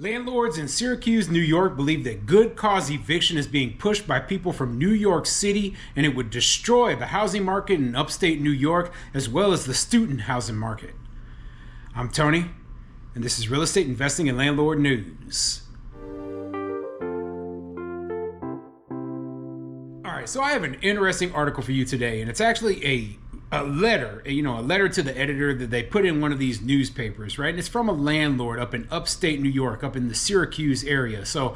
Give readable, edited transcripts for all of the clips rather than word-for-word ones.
Landlords in Syracuse, New York believe that good cause eviction is being pushed by people from New York City, and it would destroy the housing market in upstate New York as well as the student housing market. I'm Tony, and this is Real Estate Investing and Landlord News. All right, so I have an interesting article for you today, and it's actually a letter, a letter to the editor that they put in one of these newspapers, right? And it's from a landlord up in upstate New York, up in the Syracuse area. So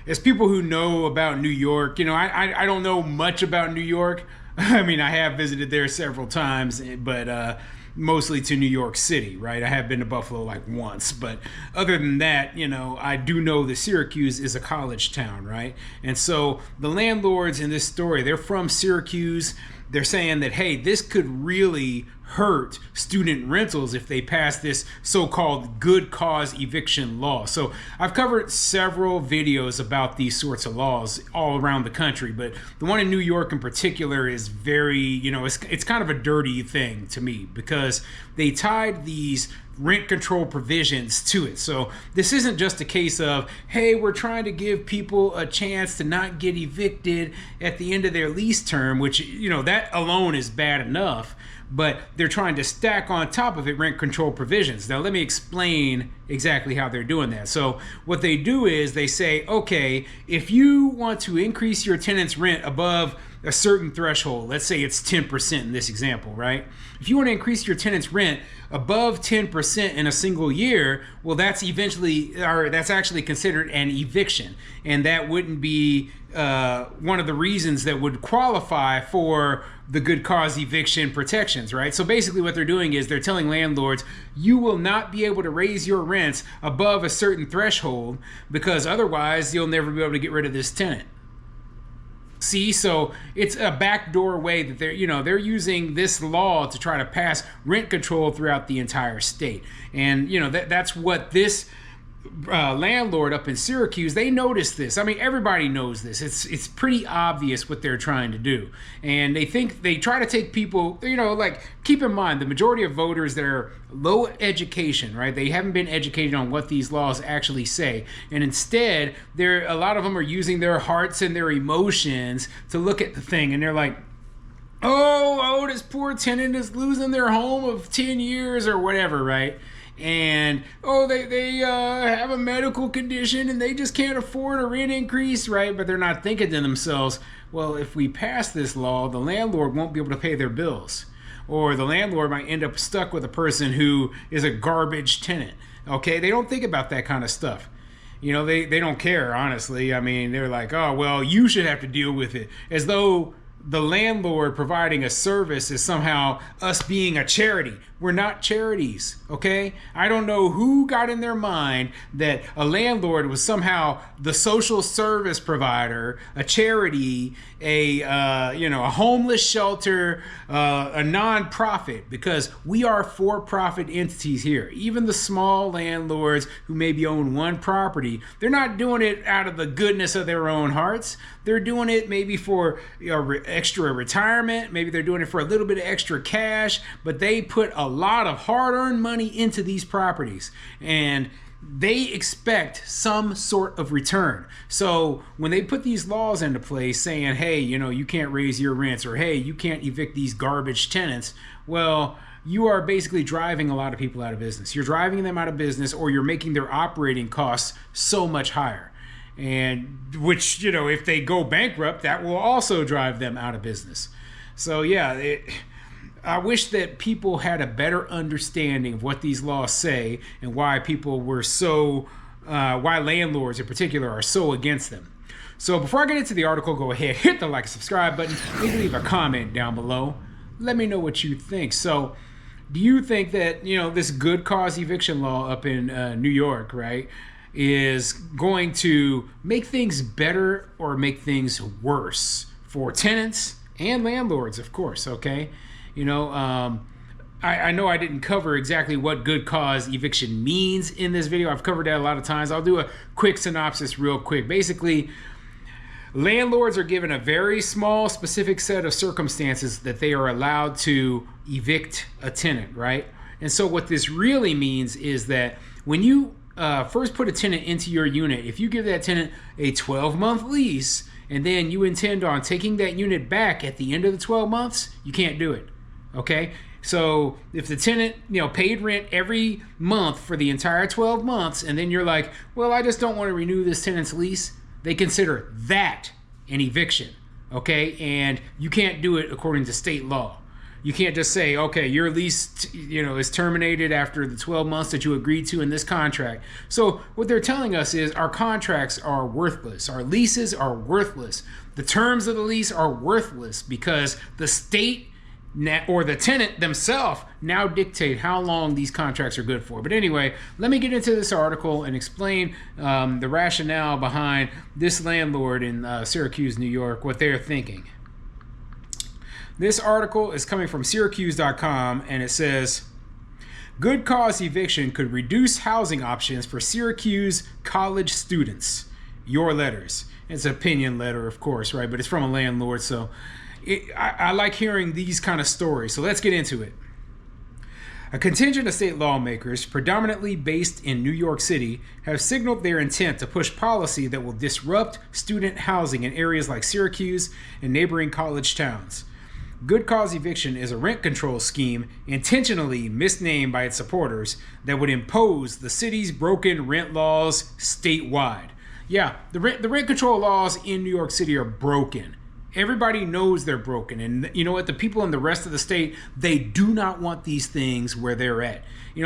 as people who know about New York, I don't know much about New York. I mean, I have visited there several times, but mostly to New York City, right? I have been to Buffalo like once, but other than that, I do know that Syracuse is a college town, right? And so the landlords in this story, they're from Syracuse. They're saying that, hey, this could really hurt student rentals if they pass this so-called good cause eviction law. So I've covered several videos about these sorts of laws all around the country, but the one in New York in particular is very, it's kind of a dirty thing to me because they tied these rent control provisions to it. So this isn't just a case of, hey, we're trying to give people a chance to not get evicted at the end of their lease term, which, that alone is bad enough, but they're trying to stack on top of it rent control provisions. Now, let me explain exactly how they're doing that. So what they do is they say, okay, if you want to increase your tenant's rent above a certain threshold, let's say it's 10% in this example, right? If you want to increase your tenant's rent above 10% in a single year, well, that's actually considered an eviction. And that wouldn't be one of the reasons that would qualify for the good cause eviction protections, right? So basically what they're doing is they're telling landlords, you will not be able to raise your rents above a certain threshold because otherwise you'll never be able to get rid of this tenant. See, so it's a backdoor way that they're using this law to try to pass rent control throughout the entire state. And that's what this landlord up in Syracuse, they noticed this. I mean, everybody knows this. It's pretty obvious what they're trying to do. And they try to take people, keep in mind the majority of voters that are low education, right? They haven't been educated on what these laws actually say. And instead, a lot of them are using their hearts and their emotions to look at the thing. And they're like, oh, this poor tenant is losing their home of 10 years or whatever, right? And they have a medical condition and they just can't afford a rent increase, right? But they're not thinking to themselves, well, if we pass this law, the landlord won't be able to pay their bills, or the landlord might end up stuck with a person who is a garbage tenant. Okay, they don't think about that kind of stuff. They don't care, honestly. I mean, they're like, oh, well, you should have to deal with it, as though the landlord providing a service is somehow us being a charity. We're not charities, okay? I don't know who got in their mind that a landlord was somehow the social service provider, a charity, a homeless shelter, a nonprofit, because we are for-profit entities here. Even the small landlords who maybe own one property, they're not doing it out of the goodness of their own hearts. They're doing it maybe for extra retirement. Maybe they're doing it for a little bit of extra cash, but they put a lot of hard-earned money into these properties and they expect some sort of return. So when they put these laws into place saying, hey, you can't raise your rents, or hey, you can't evict these garbage tenants, well, you are basically driving a lot of people out of business. You're driving them out of business, or you're making their operating costs so much higher. And which, if they go bankrupt, that will also drive them out of business. So yeah, I wish that people had a better understanding of what these laws say and why people were why landlords in particular are so against them. So before I get into the article, go ahead, hit the like and subscribe button, maybe leave a comment down below. Let me know what you think. So do you think that, this good cause eviction law up in New York, right, is going to make things better or make things worse for tenants and landlords, of course, okay? I know I didn't cover exactly what good cause eviction means in this video. I've covered that a lot of times. I'll do a quick synopsis real quick. Basically, landlords are given a very small specific set of circumstances that they are allowed to evict a tenant, right? And so what this really means is that when you first put a tenant into your unit, if you give that tenant a 12-month lease and then you intend on taking that unit back at the end of the 12 months, you can't do it. Okay? So if the tenant, paid rent every month for the entire 12 months, and then you're like, well, I just don't want to renew this tenant's lease, they consider that an eviction. Okay? And you can't do it according to state law. You can't just say, okay, your lease, is terminated after the 12 months that you agreed to in this contract. So what they're telling us is our contracts are worthless. Our leases are worthless. The terms of the lease are worthless because the state or the tenant themselves now dictate how long these contracts are good for. But anyway, let me get into this article and explain the rationale behind this landlord in Syracuse, New York, what they're thinking. This article is coming from Syracuse.com, and it says, good cause eviction could reduce housing options for Syracuse college students. Your letters. It's an opinion letter, of course, right? But it's from a landlord, so I like hearing these kind of stories. So let's get into it. A contingent of state lawmakers, predominantly based in New York City, have signaled their intent to push policy that will disrupt student housing in areas like Syracuse and neighboring college towns. Good cause eviction is a rent control scheme intentionally misnamed by its supporters that would impose the city's broken rent laws statewide. Yeah, the rent control laws in New York City are broken. Everybody knows they're broken. And you know what? The people in the rest of the state, they do not want these things where they're at.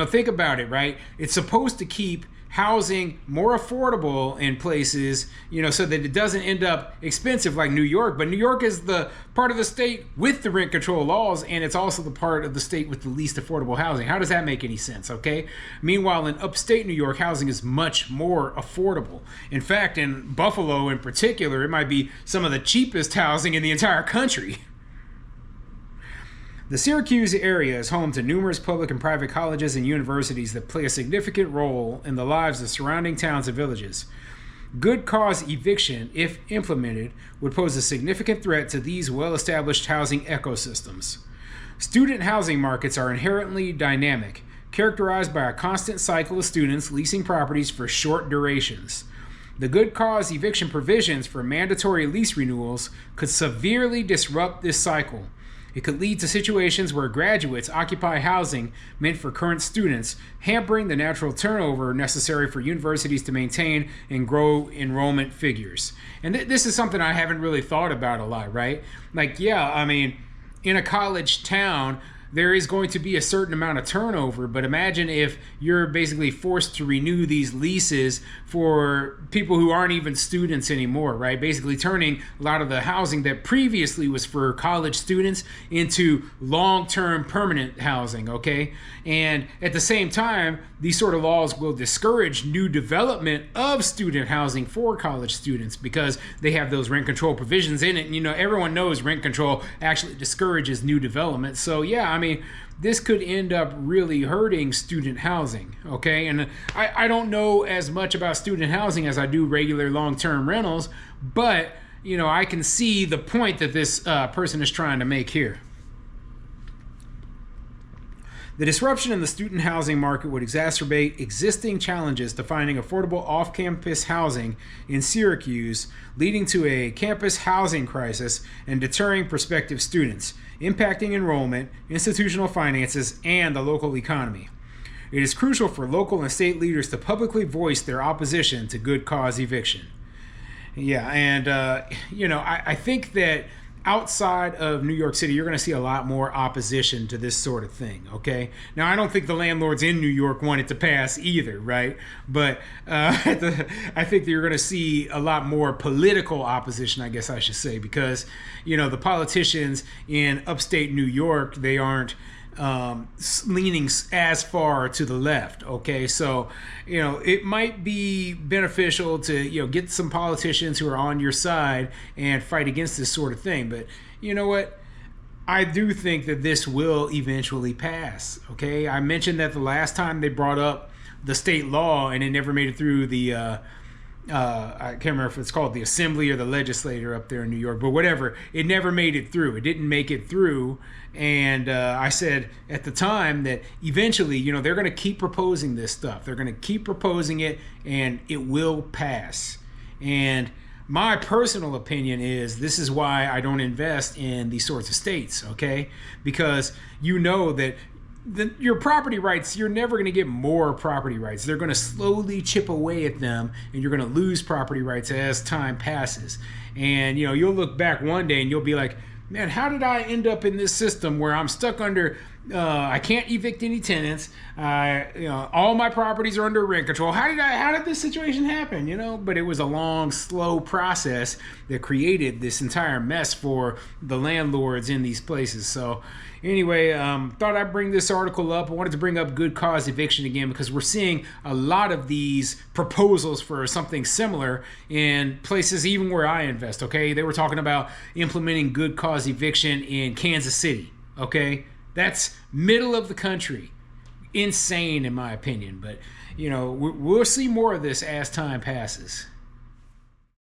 Think about it, right? It's supposed to keep housing more affordable in places, so that it doesn't end up expensive like New York. But New York is the part of the state with the rent control laws, and it's also the part of the state with the least affordable housing. How does that make any sense, okay? Meanwhile, in upstate New York, housing is much more affordable. In fact, in Buffalo in particular, it might be some of the cheapest housing in the entire country. The Syracuse area is home to numerous public and private colleges and universities that play a significant role in the lives of surrounding towns and villages. Good cause eviction, if implemented, would pose a significant threat to these well-established housing ecosystems. Student housing markets are inherently dynamic, characterized by a constant cycle of students leasing properties for short durations. The good cause eviction provisions for mandatory lease renewals could severely disrupt this cycle. It could lead to situations where graduates occupy housing meant for current students, hampering the natural turnover necessary for universities to maintain and grow enrollment figures. And this is something I haven't really thought about a lot, right? In a college town, there is going to be a certain amount of turnover, but imagine if you're basically forced to renew these leases for people who aren't even students anymore, right? Basically turning a lot of the housing that previously was for college students into long-term permanent housing, okay? And at the same time, these sort of laws will discourage new development of student housing for college students because they have those rent control provisions in it. And, everyone knows rent control actually discourages new development. So, yeah, this could end up really hurting student housing, okay? And I don't know as much about student housing as I do regular long-term rentals, but, I can see the point that this person is trying to make here. The disruption in the student housing market would exacerbate existing challenges to finding affordable off-campus housing in Syracuse, leading to a campus housing crisis and deterring prospective students, impacting enrollment, institutional finances, and the local economy. It is crucial for local and state leaders to publicly voice their opposition to good cause eviction. Yeah, and I think that outside of New York City, you're going to see a lot more opposition to this sort of thing, okay? Now, I don't think the landlords in New York want it to pass either, right? But I think that you're going to see a lot more political opposition, I guess I should say, because, the politicians in upstate New York, they aren't leaning as far to the left, okay? So, it might be beneficial to, get some politicians who are on your side and fight against this sort of thing. But you know what? I do think that this will eventually pass, okay? I mentioned that the last time they brought up the state law and it never made it through the I can't remember if it's called the assembly or the legislature up there in New York, but whatever. It never made it through. It didn't make it through. And I said at the time that eventually, you know, they're going to keep proposing this stuff. They're going to keep proposing it, and it will pass. And my personal opinion is this is why I don't invest in these sorts of states, okay? Because you know that your property rights, you're never going to get more property rights. They're going to slowly chip away at them, and you're going to lose property rights as time passes. And, you know, you'll look back one day and you'll be like, man, how did I end up in this system where I'm stuck under, I can't evict any tenants. You know, all my properties are under rent control. How did this situation happen? You know, but it was a long, slow process that created this entire mess for the landlords in these places. So anyway, thought I'd bring this article up. I wanted to bring up good cause eviction again because we're seeing a lot of these proposals for something similar in places even where I invest, okay? They were talking about implementing good cause eviction in Kansas City, okay? That's middle of the country. Insane in my opinion, but you know, we'll see more of this as time passes.